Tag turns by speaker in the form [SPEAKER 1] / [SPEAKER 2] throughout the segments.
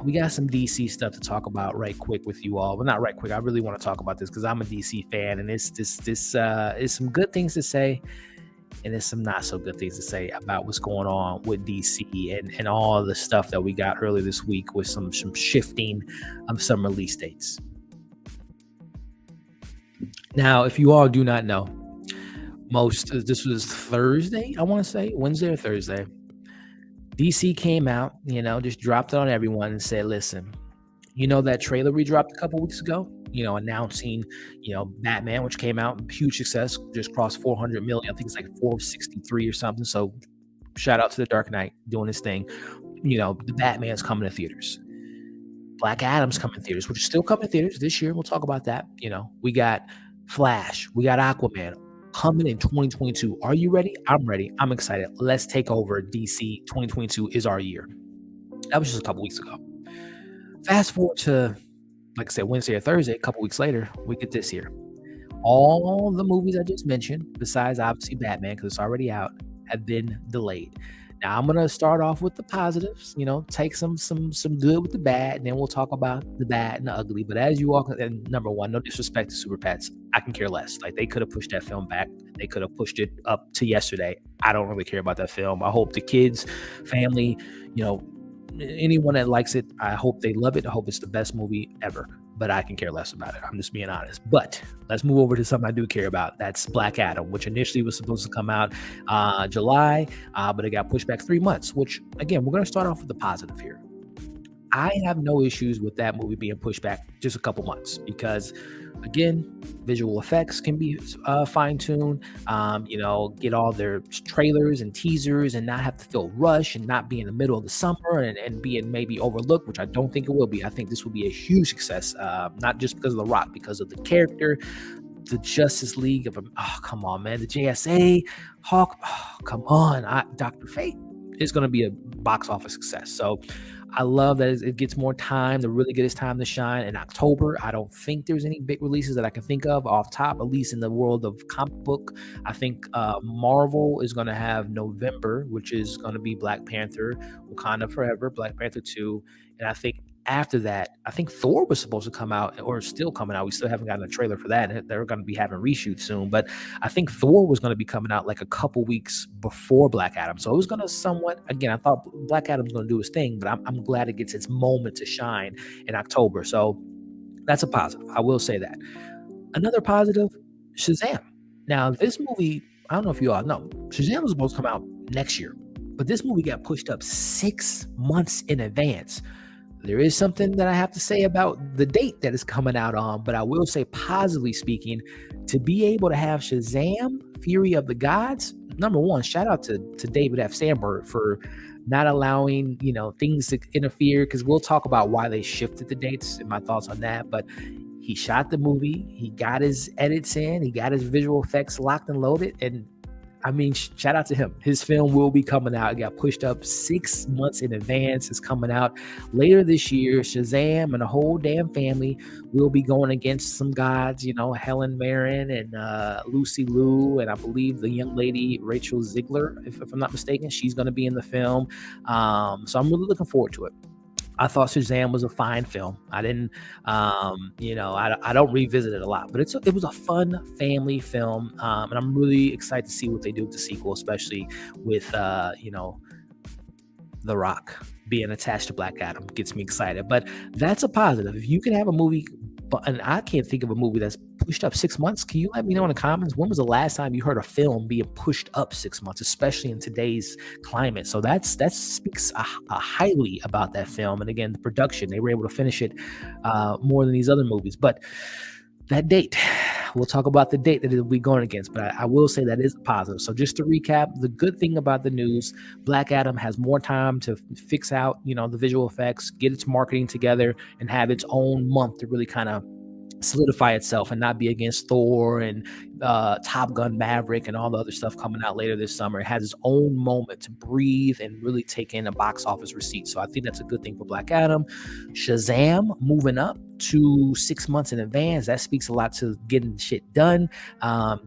[SPEAKER 1] we got some DC stuff to talk about right quick with you all. Well, not right quick. I really want to talk about this because I'm a DC fan, and it's this is some good things to say, and there's some not so good things to say about what's going on with DC and all the stuff that we got earlier this week with some shifting of some release dates. Now, if you all do not know, this was Thursday, I want to say, Wednesday or Thursday. DC came out, just dropped it on everyone and said, listen, that trailer we dropped a couple weeks ago, announcing, Batman, which came out, huge success, just crossed 400 million. I think it's like 463 or something. So shout out to The Dark Knight doing his thing. The Batman's coming to theaters. Black Adam's coming to theaters, which is still coming to theaters this year. We'll talk about that. We got Flash, we got Aquaman coming in 2022. Are you ready? I'm ready. I'm excited. Let's take over DC. 2022 is our year. That was just a couple weeks ago. Fast forward to, like I said, Wednesday or Thursday, a couple weeks later, we get this here. All the movies I just mentioned, besides obviously Batman, because it's already out, have been delayed. Now I'm gonna start off with the positives, take some good with the bad, and then we'll talk about the bad and the ugly. But as you all, and number one, no disrespect to Super Pets, I can care less. Like, they could have pushed that film back. They could have pushed it up to yesterday. I don't really care about that film. I hope the kids, family, anyone that likes it, I hope they love it. I hope it's the best movie ever. But I can care less about it. I'm just being honest. But let's move over to something I do care about. That's Black Adam, which initially was supposed to come out July, but it got pushed back 3 months, which, again, we're going to start off with the positive here. I have no issues with that movie being pushed back just a couple months because, again, visual effects can be fine-tuned, get all their trailers and teasers and not have to feel rushed and not be in the middle of the summer and being maybe overlooked, which I don't think it will be. I think this will be a huge success, not just because of The Rock, because of the character, the Justice League of, oh, come on, man, the JSA, Hawk, oh, come on, Dr. Fate is going to be a box office success. So I love that it gets more time to really get its time to shine in October. I don't think there's any big releases that I can think of off top, at least in the world of comic book. I think Marvel is going to have November, which is going to be Black Panther, Wakanda Forever, Black Panther 2. And I think after that, I think Thor was supposed to come out, or still coming out. We still haven't gotten a trailer for that. They're going to be having reshoots soon. But I think Thor was going to be coming out like a couple weeks before Black Adam. So it was going to somewhat, again, I thought Black Adam's going to do his thing, but I'm glad it gets its moment to shine in October. So that's a positive. I will say that. Another positive, Shazam. Now, this movie, I don't know if you all know, Shazam was supposed to come out next year, but this movie got pushed up 6 months in advance. There is something that I have to say about the date that it's coming out on, but I will say, positively speaking, to be able to have Shazam, Fury of the Gods, number one, shout out to David F. Sandberg for not allowing, things to interfere, because we'll talk about why they shifted the dates and my thoughts on that. But he shot the movie, he got his edits in, he got his visual effects locked and loaded, and I mean, shout out to him. His film will be coming out. It got pushed up 6 months in advance. It's coming out later this year. Shazam and the whole damn family will be going against some gods, Helen Mirren and Lucy Liu, and I believe the young lady Rachel Ziegler, if I'm not mistaken. She's going to be in the film. So I'm really looking forward to it. I thought Shazam was a fine film. I didn't, I don't revisit it a lot, but it was a fun family film, and I'm really excited to see what they do with the sequel, especially with, The Rock being attached to Black Adam. Gets me excited, but that's a positive. If you can have a movie, and I can't think of a movie that's pushed up 6 months. Can you let me know in the comments, when was the last time you heard a film being pushed up 6 months, especially in today's climate? So that speaks highly about that film. And again, the production, they were able to finish it more than these other movies. But that date, we'll talk about the date that it'll be going against, but I will say that is a positive. So just to recap, the good thing about the news, Black Adam has more time to fix out, the visual effects, get its marketing together, and have its own month to really kind of solidify itself and not be against Thor and Top Gun Maverick and all the other stuff coming out later this summer. It has its own moment to breathe and really take in a box office receipt. So I think that's a good thing for Black Adam. Shazam moving up to 6 months in advance. That speaks a lot to getting shit done.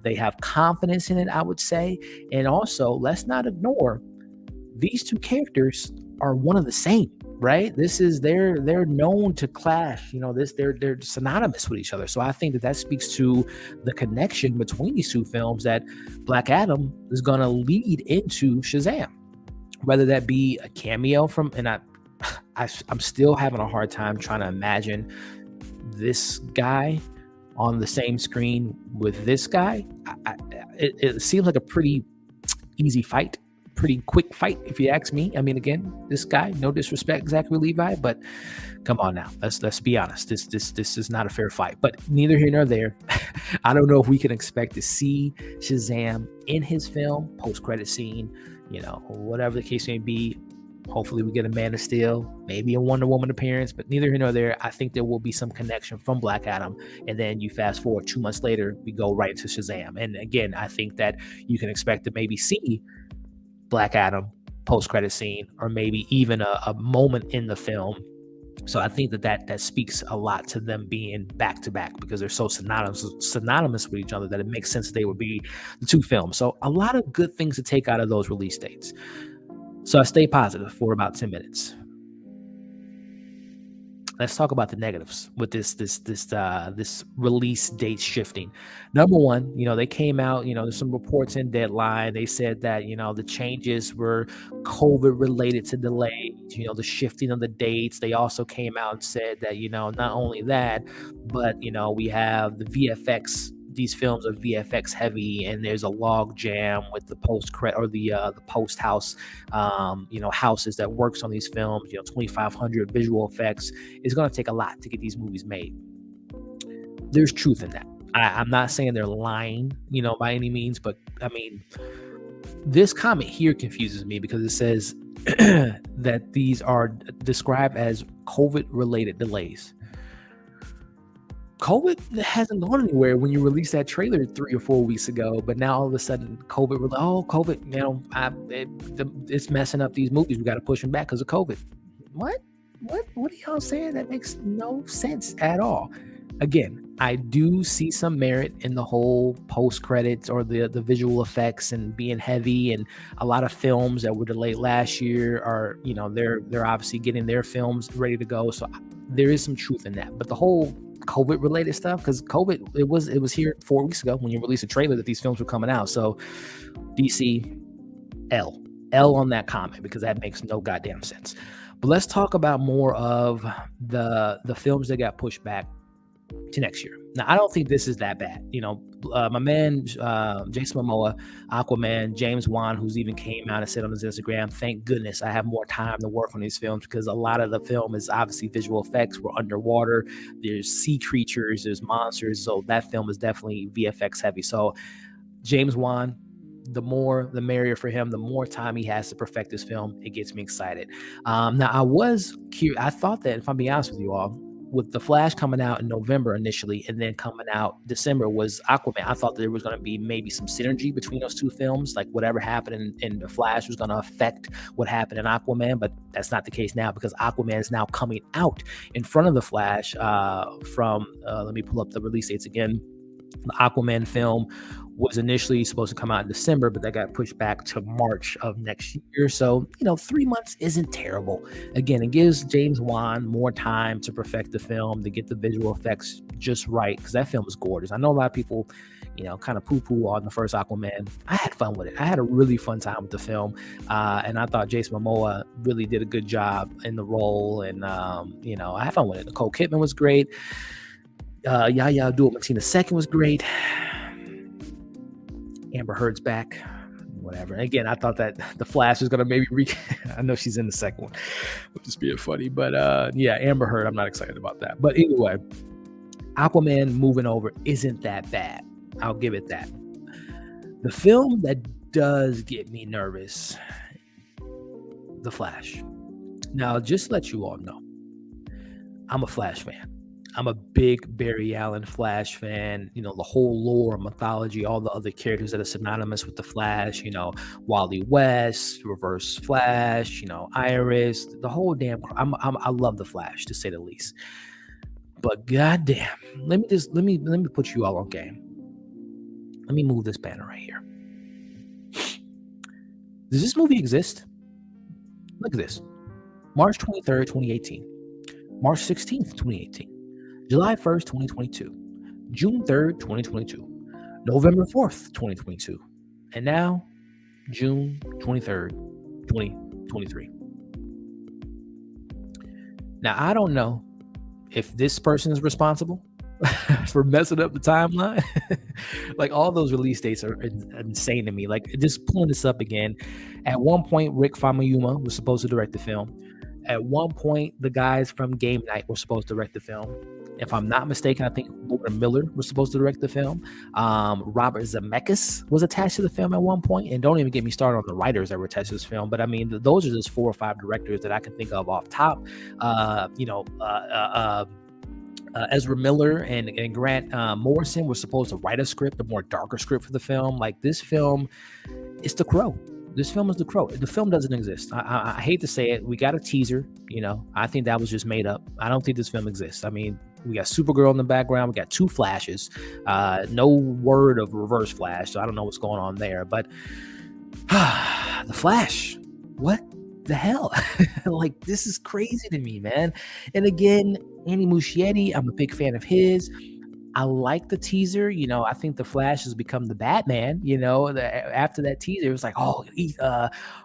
[SPEAKER 1] They have confidence in it, I would say. And also, let's not ignore, these two characters are one of the same. right? This is they're known to clash. They're synonymous with each other. So I think that speaks to the connection between these two films, that Black Adam is going to lead into Shazam, whether that be a cameo from, and I'm still having a hard time trying to imagine this guy on the same screen with this guy. It seems like a pretty easy fight, pretty quick fight, if you ask me. I mean, again, this guy, no disrespect, Zachary Levi, but come on now, let's be honest. This is not a fair fight. But neither here nor there. I don't know if we can expect to see Shazam in his film post-credit scene, whatever the case may be. Hopefully we get a Man of Steel, maybe a Wonder Woman appearance, but neither here nor there. I think there will be some connection from Black Adam. And then you fast forward 2 months later, we go right into Shazam. And again, I think that you can expect to maybe see Black Adam post-credit scene, or maybe even a moment in the film. So I think that speaks a lot to them being back to back, because they're so synonymous with each other that it makes sense that they would be the two films. So a lot of good things to take out of those release dates. So I stay positive for about 10 minutes. Let's talk about the negatives with this release date shifting. Number one, they came out, there's some reports in Deadline. They said that, the changes were COVID related to delays, the shifting of the dates. They also came out and said that, not only that, but, we have the VFX. These films are VFX heavy, and there's a log jam with the post-credit or the post house, houses that works on these films. 2,500 visual effects. It's going to take a lot to get these movies made. There's truth in that. I'm not saying they're lying, by any means, but I mean, this comment here confuses me because it says that these are described as COVID-related delays. COVID hasn't gone anywhere when you released that trailer 3 or 4 weeks ago, but now all of a sudden COVID, it's messing up these movies. We got to push them back because of COVID. What are y'all saying? That makes no sense at all. Again, I do see some merit in the whole post credits or the visual effects and being heavy, and a lot of films that were delayed last year are, they're obviously getting their films ready to go. So there is some truth in that, but the whole COVID related stuff, because COVID, it was here 4 weeks ago when you released a trailer that these films were coming out. So DC, L on that comment, because that makes no goddamn sense. But let's talk about more of the films that got pushed back to next year. Now, I don't think this is that bad. My man, Jason Momoa, Aquaman, James Wan, who's even came out and said on his Instagram, thank goodness I have more time to work on these films, because a lot of the film is obviously visual effects. We're underwater. There's sea creatures, there's monsters. So that film is definitely VFX heavy. So James Wan, the more, the merrier for him. The more time he has to perfect this film, it gets me excited. Now, I was curious. I thought that, if I'm being honest with you all, with the Flash coming out in November initially and then coming out December was Aquaman, I thought there was going to be maybe some synergy between those two films, like whatever happened in the Flash was going to affect what happened in Aquaman, but that's not the case now, because Aquaman is now coming out in front of the Flash let me pull up the release dates again. The Aquaman film was initially supposed to come out in December, but that got pushed back to March of next year. So, 3 months isn't terrible. Again, it gives James Wan more time to perfect the film, to get the visual effects just right, because that film is gorgeous. I know a lot of people, kind of poo-poo on the first Aquaman. I had fun with it. I had a really fun time with the film, and I thought Jason Momoa really did a good job in the role, and, I had fun with it. Nicole Kidman was great. Yahya Abdul-Mateen II was great. Amber Heard's back, whatever. And again, I thought that the Flash was going to maybe I know she's in the second one, which is being funny, but Amber Heard, I'm not excited about that. But anyway, Aquaman moving over isn't that bad. I'll give it that. The film that does get me nervous, The Flash. Now, just to let you all know, I'm a Flash fan. I'm a big Barry Allen Flash fan. The whole lore, mythology, all the other characters that are synonymous with the Flash, Wally West, Reverse Flash, Iris, the whole damn, I love the Flash, to say the least. But goddamn, let me put you all on game. Let me move this banner right here. Does this movie exist? Look at this. March 23rd, 2018. March 16th, 2018. July 1st, 2022. June 3rd, 2022. November 4th, 2022. And now, June 23rd, 2023. Now, I don't know if this person is responsible for messing up the timeline. Like, all those release dates are insane to me. Like, just pulling this up again. At one point, Rick Famuyiwa was supposed to direct the film. At one point, the guys from Game Night were supposed to direct the film. If I'm not mistaken, I think Lauren Miller was supposed to direct the film. Robert Zemeckis was attached to the film at one point. And don't even get me started on the writers that were attached to this film. But I mean, those are just 4 or 5 directors that I can think of off top. Ezra Miller and Grant Morrison were supposed to write a script, a more darker script for the film. Like, this film is The Crow. This film is The Crow. The film doesn't exist. I hate to say it. We got a teaser. I think that was just made up. I don't think this film exists. I mean, we got Supergirl in the background. We got 2 Flashes. No word of Reverse Flash, so I don't know what's going on there. But the Flash, what the hell? Like, this is crazy to me, man. And again, Andy Muschietti, I'm a big fan of his. I like the teaser. I think the Flash has become the Batman. After that teaser, it was like, oh,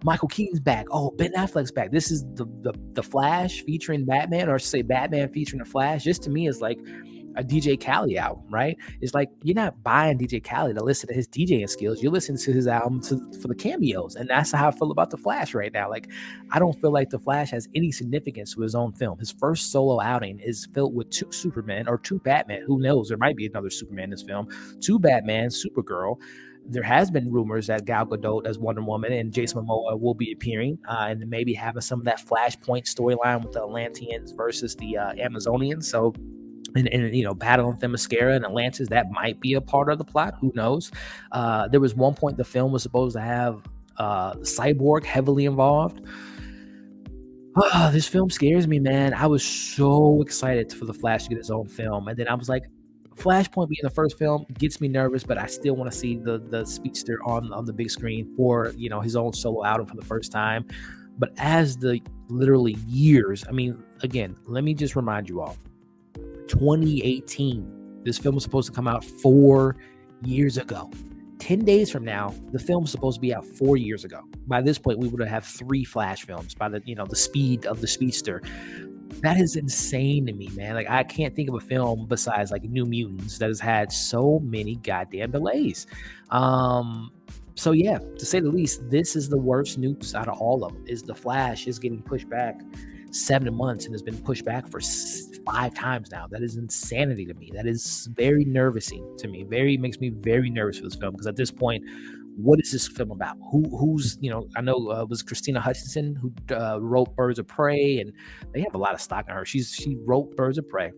[SPEAKER 1] Michael Keaton's back. Oh, Ben Affleck's back. This is the Flash featuring Batman, or say Batman featuring the Flash. Just to me is like a DJ Khaled album, right? It's like, you're not buying DJ Khaled to listen to his DJing skills. You're listening to his album for the cameos. And that's how I feel about the Flash right now. Like, I don't feel like the Flash has any significance to his own film. His first solo outing is filled with 2 Supermen or 2 Batman. Who knows? There might be another Superman in this film. 2 Batman, Supergirl. There has been rumors that Gal Gadot as Wonder Woman and Jason Momoa will be appearing, and maybe having some of that Flashpoint storyline with the Atlanteans versus the Amazonians. So, and battling Themyscira and Atlantis, that might be a part of the plot. Who knows? There was one point the film was supposed to have Cyborg heavily involved. This film scares me, man. I was so excited for the Flash to get his own film, and then I was like, Flashpoint being the first film gets me nervous, but I still want to see the speedster on the big screen for his own solo outing for the first time. But as the literally years, I mean, again, let me just remind you all, 2018, this film was supposed to come out 4 years ago. 10 days from now, the film was supposed to be out 4 years ago. By this point, we would have 3 Flash films by the speed of the speedster. That is insane to me, man. Like, I can't think of a film besides like New Mutants that has had so many goddamn delays. So yeah, to say the least, this is the worst news out of all of them. Is the Flash is getting pushed back 7 months and has been pushed back for 5 times now. That is insanity to me. That is very nervousing to me. Makes me very nervous for this film, because at this point, what is this film about? Who's I know it was Christina Hutchinson who wrote Birds of Prey, and they have a lot of stock in her. She wrote Birds of Prey.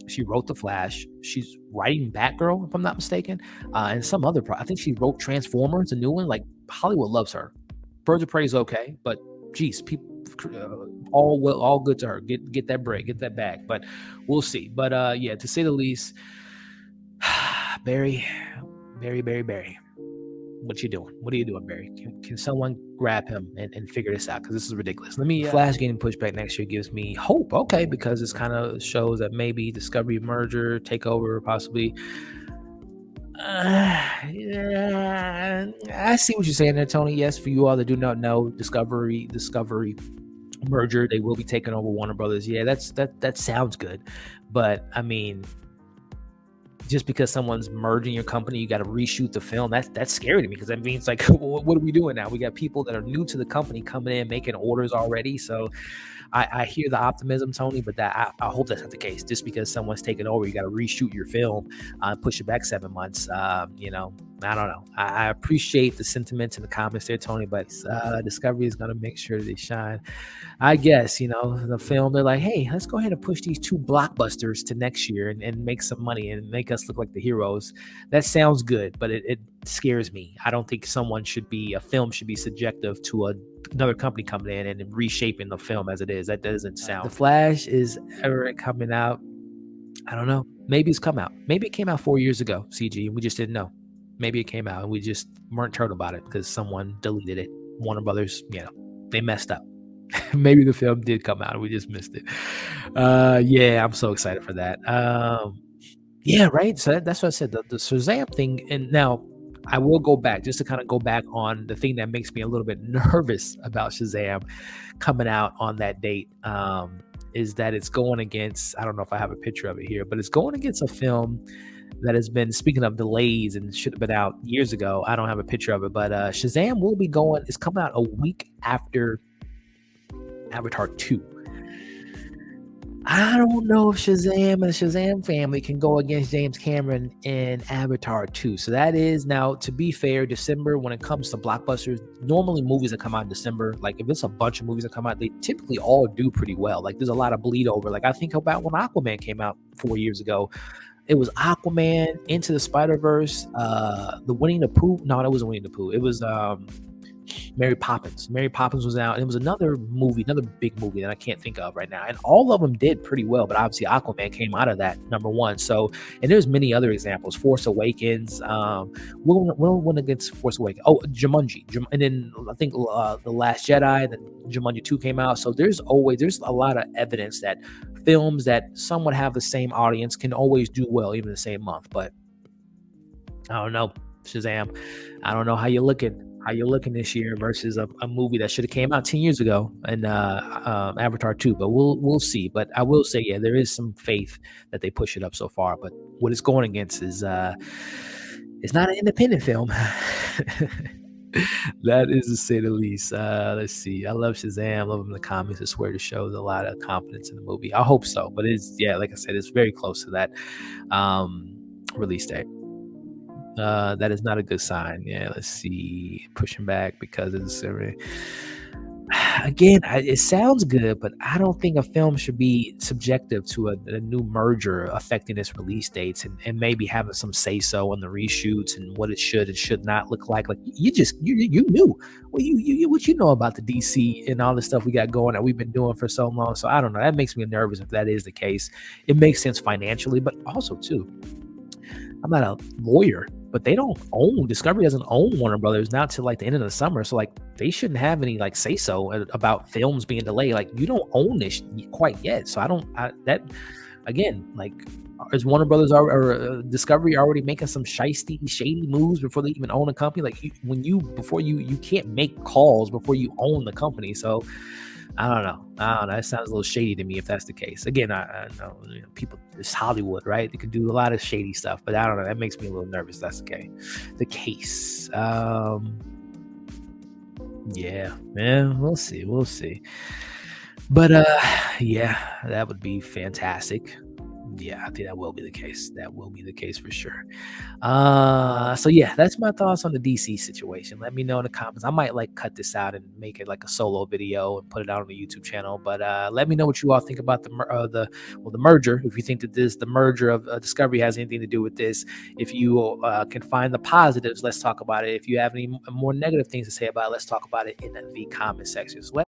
[SPEAKER 1] She wrote The Flash. She's writing Batgirl, if I'm not mistaken, and some other. I think she wrote Transformers, a new one. Like, Hollywood loves her. Birds of Prey is okay, but geez, people all good to her. Get that break, get that bag. But we'll see. But yeah, to say the least, Barry. What you doing? What are you doing, Barry? Can someone grab him and figure this out? Because this is ridiculous. Let me Flash getting pushed back next year gives me hope. Okay, because this kind of shows that maybe Discovery merger, takeover, possibly. Yeah, I see what you're saying there, Tony. Yes, for you all that do not know, Discovery merger, they will be taking over Warner Brothers. Yeah, that sounds good, but I mean, just because someone's merging your company, you got to reshoot the film. That's scary to me, because that means, like, what are we doing now? We got people that are new to the company coming in, making orders already. So I hear the optimism, Tony, but I hope that's not the case. Just because someone's taking over, you got to reshoot your film, push it back 7 months. I don't know. I appreciate the sentiments in the comments there, Tony, but Discovery is going to make sure they shine. I guess, the film, they're like, hey, let's go ahead and push these 2 blockbusters to next year and make some money and make us look like the heroes. That sounds good, but it scares me. I don't think a film should be subjective to another company coming in and reshaping the film as it is. That doesn't sound. The Flash is ever coming out. I don't know. Maybe it's come out. Maybe it came out 4 years ago, CG, and we just didn't know. Maybe it came out and we just weren't told about it because someone deleted it. Warner Brothers, they messed up. Maybe the film did come out, we just missed it. Yeah, I'm so excited for that. Yeah, right? So that's what I said, the Shazam thing, and now I will go back just to kinda go back on the thing that makes me a little bit nervous about Shazam coming out on that date, is that it's going against, I don't know if I have a picture of it here, but it's going against a film that has been, speaking of delays and should have been out years ago. I don't have a picture of it, but, Shazam will be going it's coming out a week after Avatar 2. I don't know if Shazam and the Shazam family can go against James Cameron in Avatar 2. So that is, now, to be fair, December, when it comes to blockbusters, normally movies that come out in December, like if it's a bunch of movies that come out, they typically all do pretty well. Like there's a lot of bleed over. Like I think about when Aquaman came out 4 years ago. It was Aquaman, Into the Spider-Verse, the Winnie the Pooh. No, that wasn't Winnie the Pooh. It was Mary Poppins. Mary Poppins was out. It was another movie, another big movie that I can't think of right now. And all of them did pretty well, but obviously Aquaman came out of that, number one. So, and there's many other examples. Force Awakens. We'll win against Force Awakens. Oh, Jumanji. And then I think The Last Jedi, then Jumanji 2 came out. So there's a lot of evidence that films that somewhat have the same audience can always do well, even the same month. But I don't know, Shazam. I don't know how you're looking this year versus a movie that should have came out 10 years ago, and Avatar 2. But we'll see. But I will say, yeah, there is some faith that they push it up so far. But what it's going against is it's not an independent film. That is to say the least. Let's see. I love Shazam. I love him in the comics. I swear, to shows a lot of confidence in the movie. I hope so. But it's, yeah, like I said, it's very close to that release date. That is not a good sign. Yeah, let's see. Pushing back because it's again, it sounds good, but I don't think a film should be subjective to a new merger affecting its release dates, and maybe having some say so on the reshoots and what it should and should not look like. Like you knew, well, what you know about the DC and all the stuff we got going that we've been doing for so long. So I don't know. That makes me nervous if that is the case. It makes sense financially, but also too, I'm not a lawyer, but they don't own, Discovery doesn't own Warner Brothers now till like the end of the summer. So like they shouldn't have any like say so about films being delayed. Like you don't own this quite yet. So that again, like, is Warner Brothers or Discovery already making some shady moves before they even own a company? Like you can't make calls before you own the company. So I don't know. It sounds a little shady to me if that's the case. Again, I know, people, it's Hollywood, right? They can do a lot of shady stuff, but I don't know. That makes me a little nervous. That's okay. The case. Yeah, man, we'll see. But yeah, that would be fantastic. Yeah, I think that will be the case. That will be the case for sure. So yeah, that's my thoughts on the DC situation. Let me know in the comments. I might like cut this out and make it like a solo video and put it out on the YouTube channel. But let me know what you all think about the merger. If you think that the merger of Discovery has anything to do with this. If you can find the positives, let's talk about it. If you have any more negative things to say about it, let's talk about it in the comment section. So let